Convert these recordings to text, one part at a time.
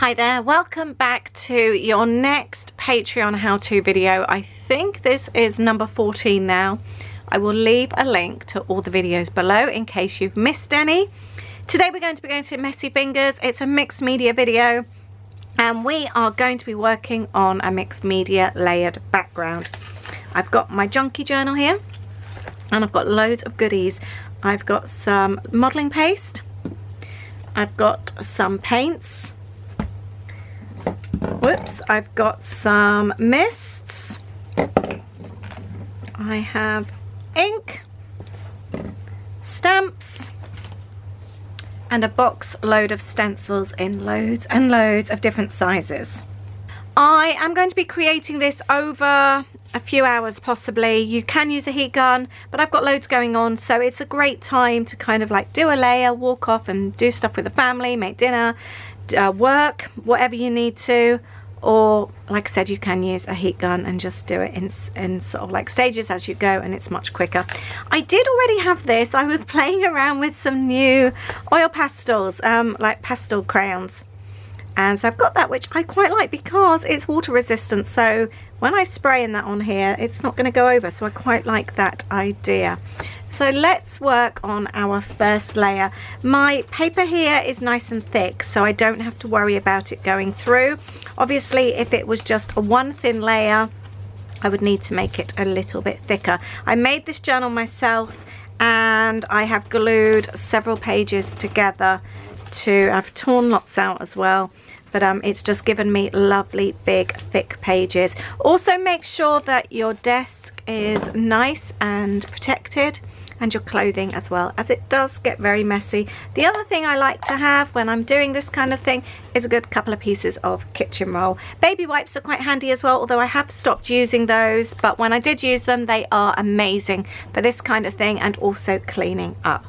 Hi there, welcome back to your next Patreon how-to video. I think this is number 14 now. I will leave a link to all the videos below in case you've missed any. Today we're going to be going to Messy Fingers. It's a mixed media video and we are going to be working on a mixed media layered background. I've got my junkie journal here and I've got loads of goodies. I've got some modeling paste, I've got some paints, I've got some mists, I have ink, stamps, and a box load of stencils in loads and loads of different sizes. I am going to be creating this over a few hours possibly. You can use a heat gun, but I've got loads going on, so it's a great time to kind of like do a layer, walk off and do stuff with the family, make dinner, work, whatever you need to. Or like I said, you can use a heat gun and just do it in sort of like stages as you go, and it's much quicker. I did already have this. I was playing around with some new oil pastels, like pastel crayons, and so I've got that, which I quite like because it's water resistant, so when I spray in that on here it's not going to go over, so I quite like that idea. So let's work on our first layer. My paper here is nice and thick, so I don't have to worry about it going through. Obviously if it was just a one thin layer I would need to make it a little bit thicker. I made this journal myself and I have glued several pages together I've torn lots out as well, but it's just given me lovely big thick pages. Also make sure that your desk is nice and protected, and your clothing as well, as it does get very messy. The other thing I like to have when I'm doing this kind of thing is a good couple of pieces of kitchen roll. Baby wipes are quite handy as well, although I have stopped using those, but when I did use them they are amazing for this kind of thing and also cleaning up.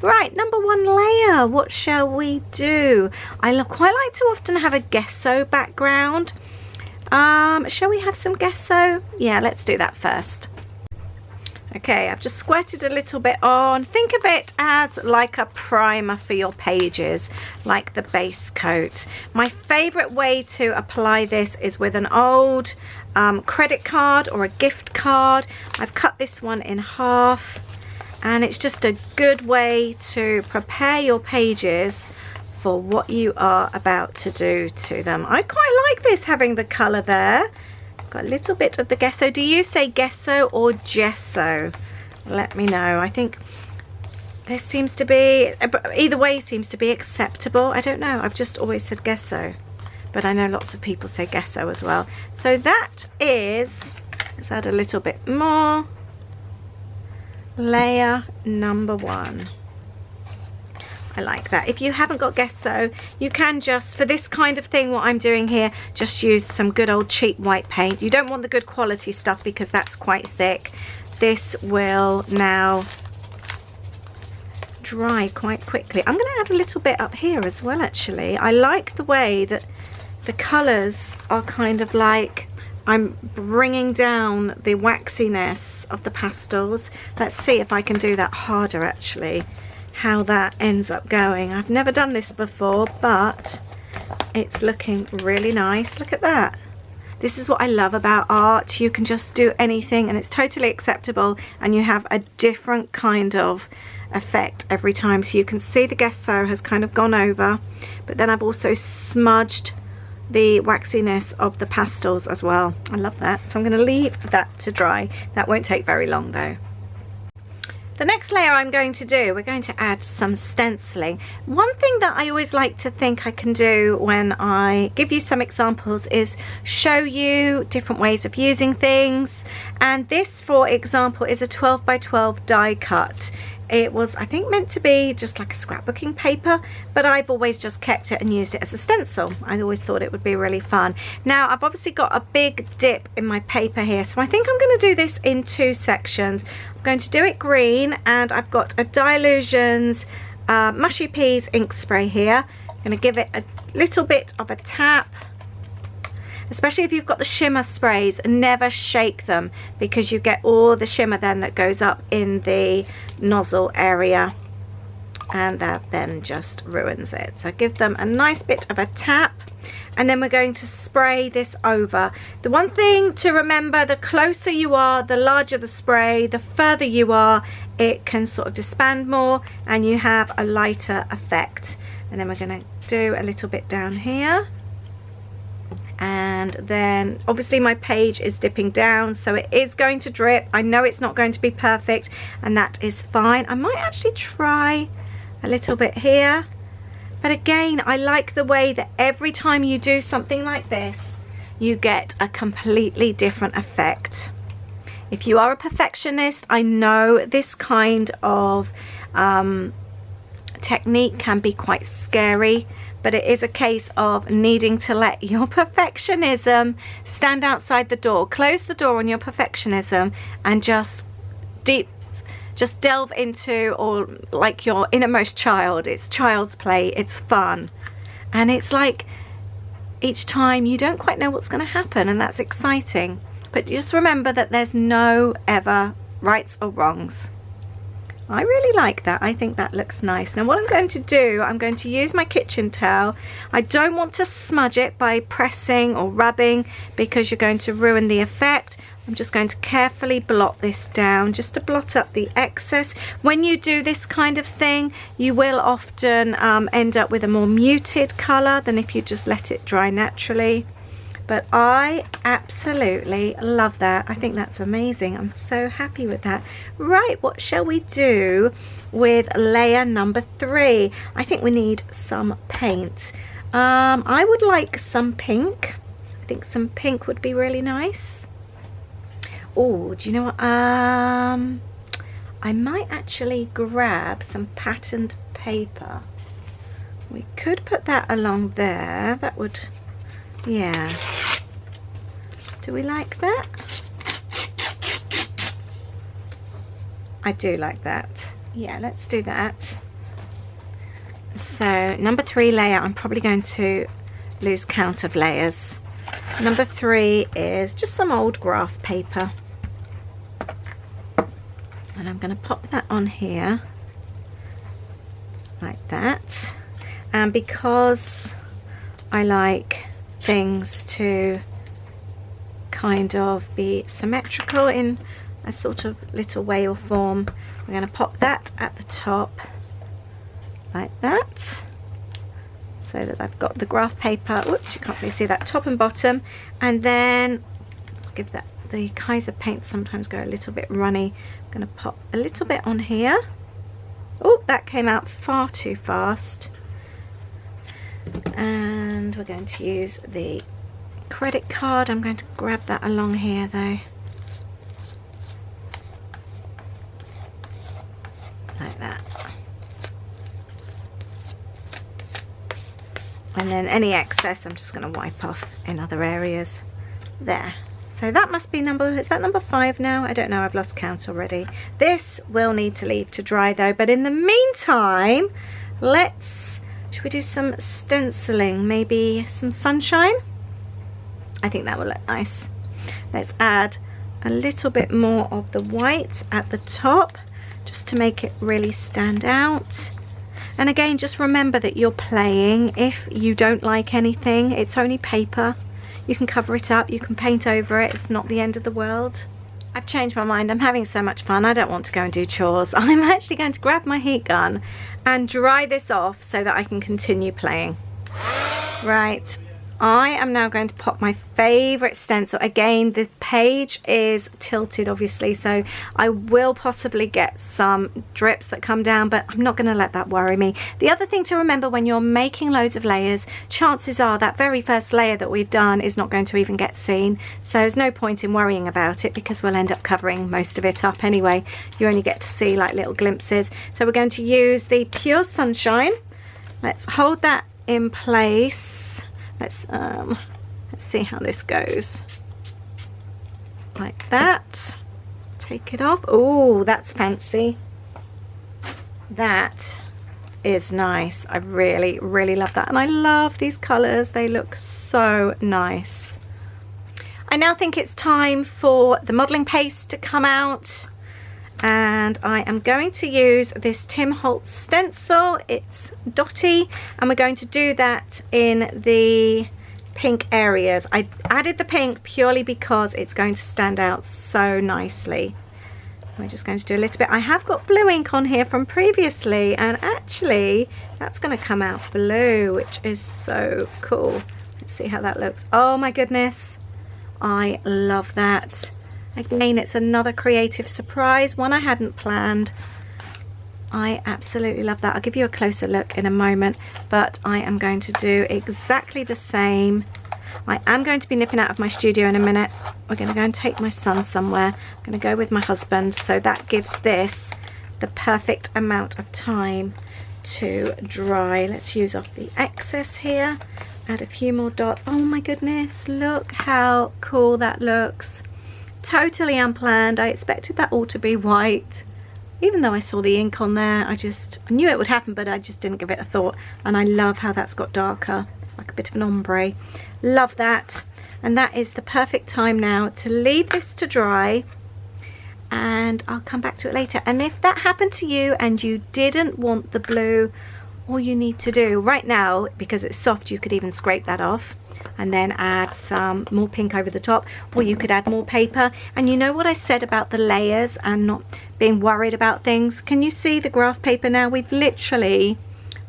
Right, number one layer, what shall we do? I quite like to often have a gesso background. Shall we have some gesso? Yeah, let's do that first. Okay, I've just squirted a little bit on. Think of it as like a primer for your pages, like the base coat. My favourite way to apply this is with an old credit card or a gift card. I've cut this one in half, and it's just a good way to prepare your pages for what you are about to do to them. I quite like this, having the colour there. Got a little bit of the gesso. Do you say gesso or gesso? Let me know. I think this seems to be, either way seems to be acceptable. I don't know, I've just always said gesso, but I know lots of people say gesso as well. So that is, let's add a little bit more. Layer number one. I like that. If you haven't got gesso, you can just, for this kind of thing, what I'm doing here, just use some good old cheap white paint. You don't want the good quality stuff because that's quite thick. This will now dry quite quickly. I'm going to add a little bit up here as well, actually. I like the way that the colours are kind of like, I'm bringing down the waxiness of the pastels. Let's see if I can do that harder, actually, how that ends up going. I've never done this before, but it's looking really nice. Look at that. This is what I love about art. You can just do anything and it's totally acceptable, and you have a different kind of effect every time. So you can see the gesso has kind of gone over, but then I've also smudged the waxiness of the pastels as well. I love that. So I'm going to leave that to dry. That won't take very long though. The next layer I'm going to do, we're going to add some stenciling. One thing that I always like to think I can do when I give you some examples is show you different ways of using things. And this, for example, is a 12 by 12 die cut. It was, I think, meant to be just like a scrapbooking paper, but I've always just kept it and used it as a stencil. I always thought it would be really fun. Now, I've obviously got a big dip in my paper here, so I think I'm going to do this in two sections. I'm going to do it green, and I've got a Dylusions Mushy Peas ink spray here. I'm going to give it a little bit of a tap. Especially if you've got the shimmer sprays, never shake them because you get all the shimmer then that goes up in the nozzle area. and that then just ruins it. So give them a nice bit of a tap. and then we're going to spray this over. The one thing to remember, the closer you are, the larger the spray, the further you are, it can sort of disband more and you have a lighter effect. And then we're going to do a little bit down here. And then obviously my page is dipping down, so it is going to drip. I know it's not going to be perfect, and that is fine. I might actually try a little bit here, but again, I like the way that every time you do something like this, you get a completely different effect. If you are a perfectionist, I know this kind of technique can be quite scary, but it is a case of needing to let your perfectionism stand outside the door. Close the door on your perfectionism and just delve into, or like your innermost child. It's child's play, it's fun. And it's like each time you don't quite know what's going to happen, and that's exciting. But just remember that there's no ever rights or wrongs. I really like that. I think that looks nice. Now what I'm going to do, I'm going to use my kitchen towel. I don't want to smudge it by pressing or rubbing because you're going to ruin the effect. I'm just going to carefully blot this down just to blot up the excess. When you do this kind of thing, you will often end up with a more muted colour than if you just let it dry naturally. But I absolutely love that. I think that's amazing. I'm so happy with that. Right, what shall we do with layer number 3? I think we need some paint. I would like some pink. I think some pink would be really nice. Oh, do you know what? I might actually grab some patterned paper. We could put that along there. That would... yeah. Do we like that? I do like that. Yeah, let's do that. So number 3 layer, I'm probably going to lose count of layers. Number 3 is just some old graph paper. And I'm going to pop that on here like that. And because I like things to kind of be symmetrical in a sort of little way or form, we're going to pop that at the top like that, so that I've got the graph paper. Whoops, you can't really see that, top and bottom. And then let's give that, the Kaiser paint sometimes go a little bit runny. I'm going to pop a little bit on here. Oh, that came out far too fast. And we're going to use the credit card. I'm going to grab that along here though, like that. And then any excess I'm just going to wipe off in other areas there. So that must be number, is that number 5 now? I don't know, I've lost count already. This will need to leave to dry though, but in the meantime, should we do some stenciling? Maybe some sunshine? I think that will look nice. Let's add a little bit more of the white at the top just to make it really stand out. And again, just remember that you're playing. If you don't like anything, it's only paper. You can cover it up, you can paint over it. It's not the end of the world. I've changed my mind. I'm having so much fun. I don't want to go and do chores. I'm actually going to grab my heat gun and dry this off so that I can continue playing. Right. I am now going to pop my favourite stencil. Again, the page is tilted obviously, so I will possibly get some drips that come down, but I'm not going to let that worry me. The other thing to remember when you're making loads of layers, chances are that very first layer that we've done is not going to even get seen, so there's no point in worrying about it because we'll end up covering most of it up anyway. You only get to see like little glimpses. So we're going to use the Pure Sunshine. Let's hold that in place. Let's see how this goes. Like that. Take it off. Oh, that's fancy. That is nice. I really, really love that. And I love these colours. They look so nice. I now think it's time for the modelling paste to come out. And I am going to use this Tim Holtz stencil. It's dotty, and we're going to do that in the pink areas. I added the pink purely because it's going to stand out so nicely. We're just going to do a little bit. I have got blue ink on here from previously, and actually that's going to come out blue, which is so cool. Let's see how that looks. Oh my goodness, I love that. Again, it's another creative surprise, one I hadn't planned. I absolutely love that. I'll give you a closer look in a moment, but I am going to do exactly the same. I am going to be nipping out of my studio in a minute. We're going to go and take my son somewhere. I'm going to go with my husband, so that gives this the perfect amount of time to dry. Let's use off the excess here. Add a few more dots. Oh my goodness, look how cool that looks. Totally unplanned. I expected that all to be white. Even though I saw the ink on there, I knew it would happen, but I just didn't give it a thought. And I love how that's got darker, like a bit of an ombre. Love that. And that is the perfect time now to leave this to dry, and I'll come back to it later. And if that happened to you and you didn't want the blue, all you need to do right now, because it's soft, you could even scrape that off and then add some more pink over the top, or you could add more paper. And you know what I said about the layers and not being worried about things? Can you see the graph paper now? We've literally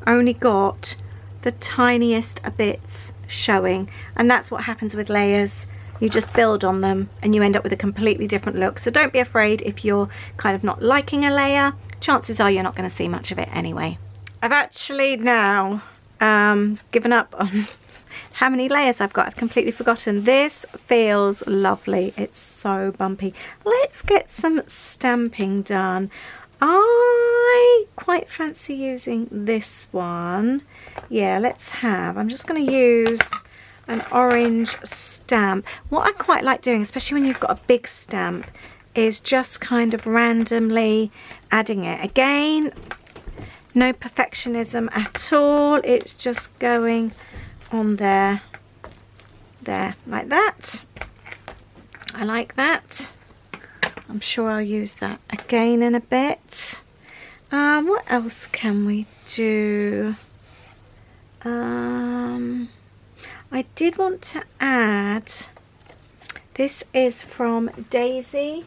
only got the tiniest bits showing, and that's what happens with layers. You just build on them and you end up with a completely different look. So don't be afraid if you're kind of not liking a layer. Chances are you're not going to see much of it anyway. I've actually now given up on how many layers I've got. I've completely forgotten. This feels lovely. It's so bumpy. Let's get some stamping done. I quite fancy using this one. Yeah, I'm just going to use an orange stamp. What I quite like doing, especially when you've got a big stamp, is just kind of randomly adding it. Again, no perfectionism at all. It's just going on there, like that. I like that. I'm sure I'll use that again in a bit. What else can we do? I did want to add, this is from Daisy,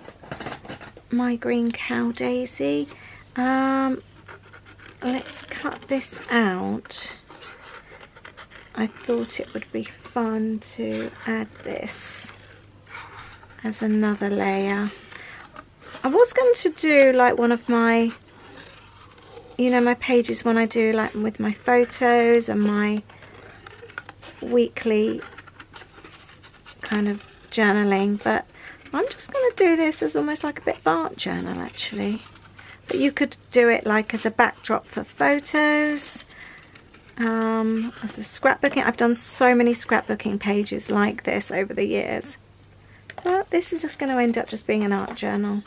my green cow Daisy. Let's cut this out. I thought it would be fun to add this as another layer. I was going to do like one of my, my pages when I do like with my photos and my weekly kind of journaling, but I'm just going to do this as almost like a bit of art journal actually. But you could do it like as a backdrop for photos, as a scrapbooking. I've done so many scrapbooking pages like this over the years, but this is going to end up just being an art journal.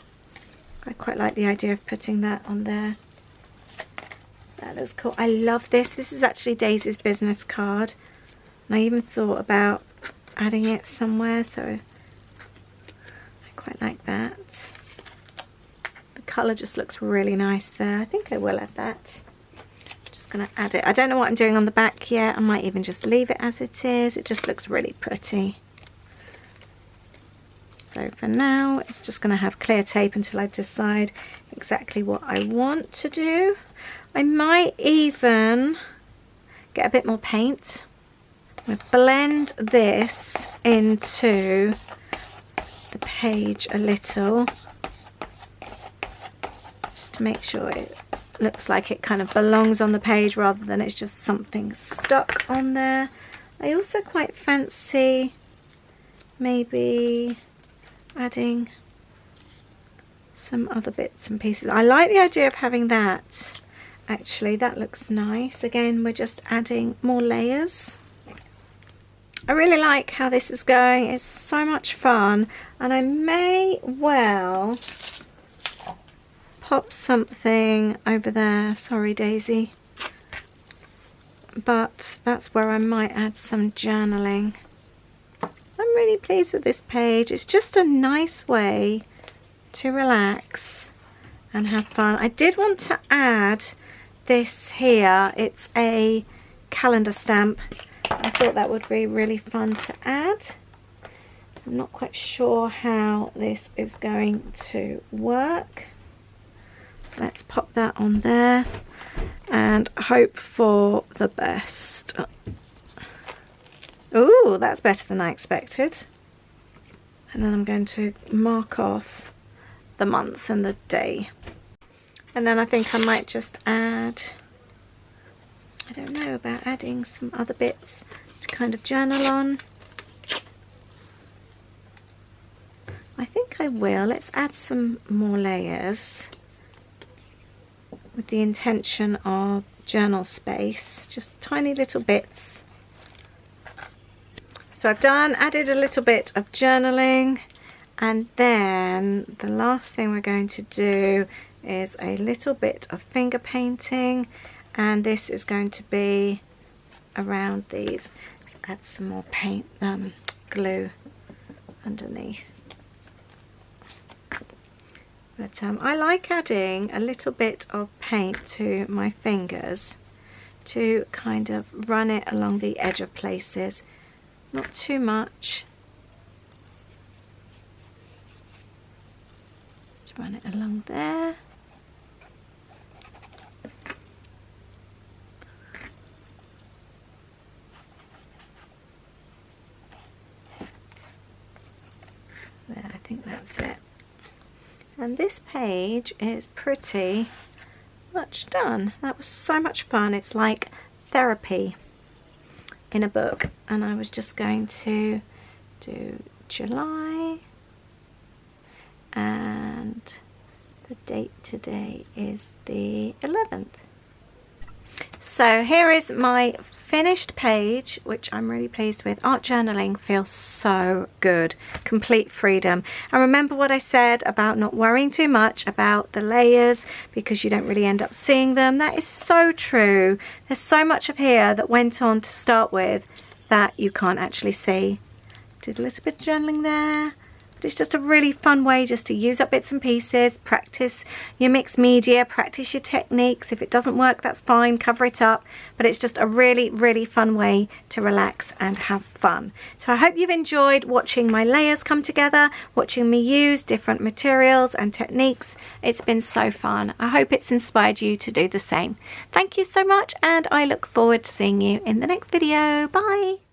I quite like the idea of putting that on there. That looks cool. I love this. This is actually Daisy's business card, and I even thought about adding it somewhere, so I quite like that. The colour just looks really nice there. I think I will add that. I'm just going to add it. I don't know what I'm doing on the back yet. I might even just leave it as it is. It just looks really pretty. So for now, it's just going to have clear tape until I decide exactly what I want to do. I might even get a bit more paint. I'm going to blend this into the page a little, just to make sure it looks like it kind of belongs on the page rather than it's just something stuck on there. I also quite fancy maybe adding some other bits and pieces. I like the idea of having that. Actually, that looks nice. Again, we're just adding more layers. I really like how this is going. It's so much fun, and I may well pop something over there. Sorry, Daisy, but that's where I might add some journaling. I'm really pleased with this page. It's just a nice way to relax and have fun. I did want to add this here. It's a calendar stamp, I thought that would be really fun to add. I'm not quite sure how this is going to work. Let's pop that on there and hope for the best. Ooh, that's better than I expected. And then I'm going to mark off the month and the day. And then I think I might just add, I don't know about adding some other bits to kind of journal on. I think I will. Let's add some more layers with the intention of journal space, just tiny little bits. So I've added a little bit of journaling, and then the last thing we're going to do is a little bit of finger painting, and this is going to be around these. Let's add some more paint, glue underneath. But I like adding a little bit of paint to my fingers to kind of run it along the edge of places. Not too much. To run it along there. There, I think that's it. And this page is pretty much done. That was so much fun. It's like therapy in a book. And I was just going to do July, and the date today is the 11th. So here is my finished page, which I'm really pleased with. Art journaling feels so good. Complete freedom. And remember what I said about not worrying too much about the layers because you don't really end up seeing them. That is so true. There's so much of here that went on to start with that you can't actually see. Did a little bit of journaling there. But it's just a really fun way just to use up bits and pieces, practice your mixed media, practice your techniques. If it doesn't work, that's fine, cover it up. But it's just a really, really fun way to relax and have fun. So I hope you've enjoyed watching my layers come together, watching me use different materials and techniques. It's been so fun. I hope it's inspired you to do the same. Thank you so much, and I look forward to seeing you in the next video. Bye.